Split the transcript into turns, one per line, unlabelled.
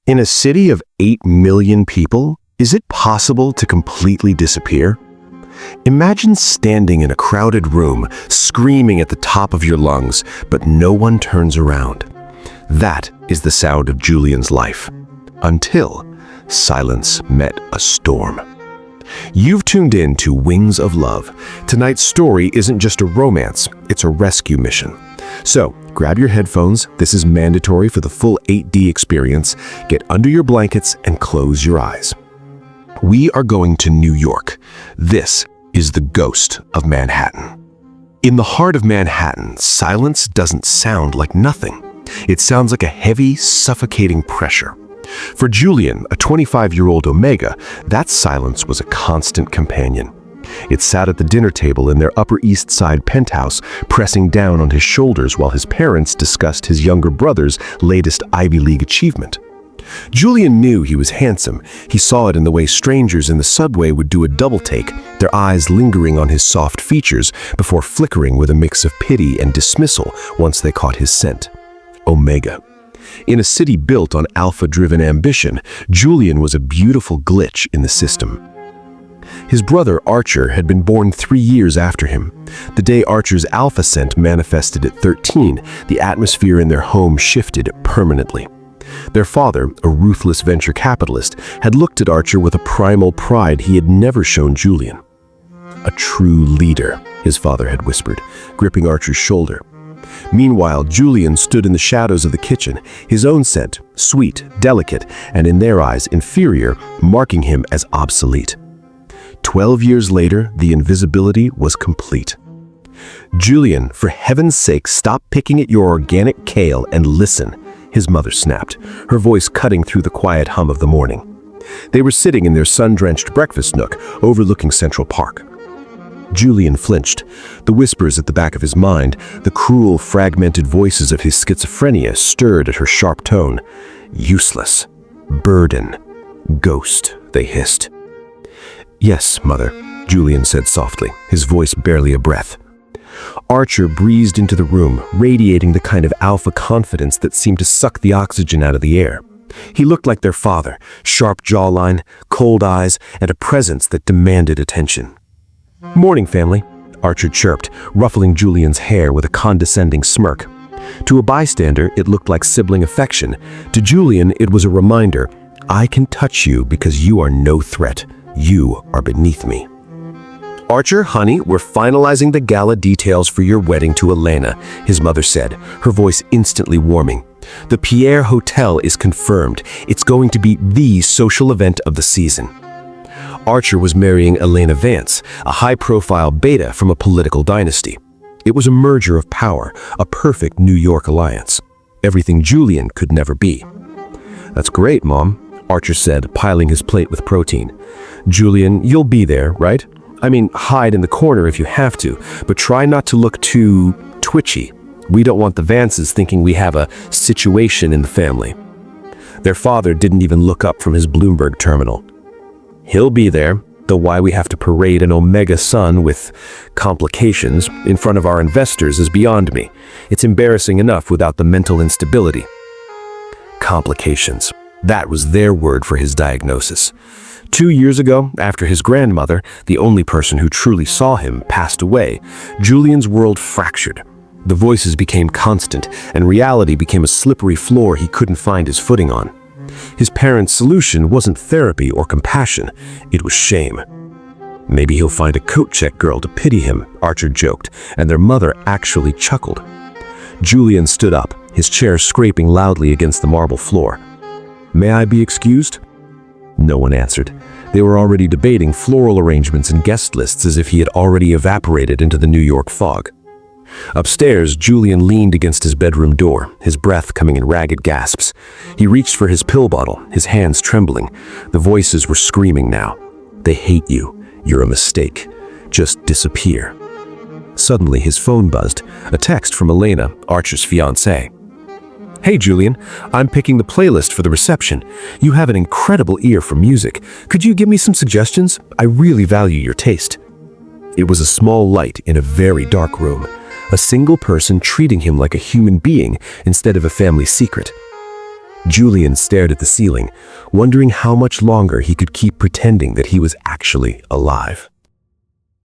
In a city of 8 million people, is it possible to completely disappear? Imagine standing in a crowded room, screaming at the top of your lungs, but no one turns around. That is the sound of Julian's life. Until silence met a storm. You've tuned in to Wings of Love. Tonight's story isn't just a romance, it's a rescue mission. So, grab your headphones, this is mandatory for the full 8D experience, get under your blankets and close your eyes. We are going to New York. This is the ghost of Manhattan. In the heart of Manhattan, silence doesn't sound like nothing. It sounds like a heavy, suffocating pressure. For Julian, a 25-year-old Omega, that silence was a constant companion. It sat at the dinner table in their Upper East Side penthouse, pressing down on his shoulders while his parents discussed his younger brother's latest Ivy League achievement. Julian knew he was handsome. He saw it in the way strangers in the subway would do a double take, their eyes lingering on his soft features before flickering with a mix of pity and dismissal once they caught his scent. Omega. In a city built on alpha-driven ambition, Julian was a beautiful glitch in the system. His brother Archer had been born 3 years after him. The day Archer's alpha scent manifested at 13, the atmosphere in their home shifted permanently. Their father, a ruthless venture capitalist, had looked at Archer with a primal pride he had never shown Julian. "A true leader," his father had whispered, gripping Archer's shoulder. Meanwhile, Julian stood in the shadows of the kitchen, his own scent, sweet, delicate, and in their eyes, inferior, marking him as obsolete. 12 years later, the invisibility was complete. "Julian, for heaven's sake, stop picking at your organic kale and listen," his mother snapped, her voice cutting through the quiet hum of the morning. They were sitting in their sun-drenched breakfast nook, overlooking Central Park. Julian flinched. The whispers at the back of his mind, the cruel, fragmented voices of his schizophrenia stirred at her sharp tone. "Useless. Burden. Ghost," they hissed. "Yes, Mother," Julian said softly, his voice barely a breath. Archer breezed into the room, radiating the kind of alpha confidence that seemed to suck the oxygen out of the air. He looked like their father, sharp jawline, cold eyes, and a presence that demanded attention. "Morning, family," Archer chirped, ruffling Julian's hair with a condescending smirk. To a bystander, it looked like sibling affection. To Julian, it was a reminder, "I can touch you because you are no threat. You are beneath me." "Archer, honey, we're finalizing the gala details for your wedding to Elena," his mother said, her voice instantly warming. "The Pierre Hotel is confirmed. It's going to be the social event of the season." Archer was marrying Elena Vance, a high-profile beta from a political dynasty. It was a merger of power, a perfect New York alliance. Everything Julian could never be. "That's great, Mom," Archer said, piling his plate with protein. "Julian, you'll be there, right? I mean, hide in the corner if you have to, but try not to look too twitchy. We don't want the Vances thinking we have a situation in the family." Their father didn't even look up from his Bloomberg terminal. "He'll be there, though why we have to parade an Omega son with complications in front of our investors is beyond me. It's embarrassing enough without the mental instability." Complications. That was their word for his diagnosis. 2 years ago, after his grandmother, the only person who truly saw him, passed away, Julian's world fractured. The voices became constant, and reality became a slippery floor he couldn't find his footing on. His parents' solution wasn't therapy or compassion, it was shame. "Maybe he'll find a coat-check girl to pity him," Archer joked, and their mother actually chuckled. Julian stood up, his chair scraping loudly against the marble floor. "May I be excused?" No one answered. They were already debating floral arrangements and guest lists as if he had already evaporated into the New York fog. Upstairs, Julian leaned against his bedroom door, his breath coming in ragged gasps. He reached for his pill bottle, his hands trembling. The voices were screaming now. "They hate you. You're a mistake. Just disappear." Suddenly, his phone buzzed, a text from Elena, Archer's fiancée. "Hey, Julian, I'm picking the playlist for the reception. You have an incredible ear for music. Could you give me some suggestions? I really value your taste." It was a small light in a very dark room, a single person treating him like a human being instead of a family secret. Julian stared at the ceiling, wondering how much longer he could keep pretending that he was actually alive.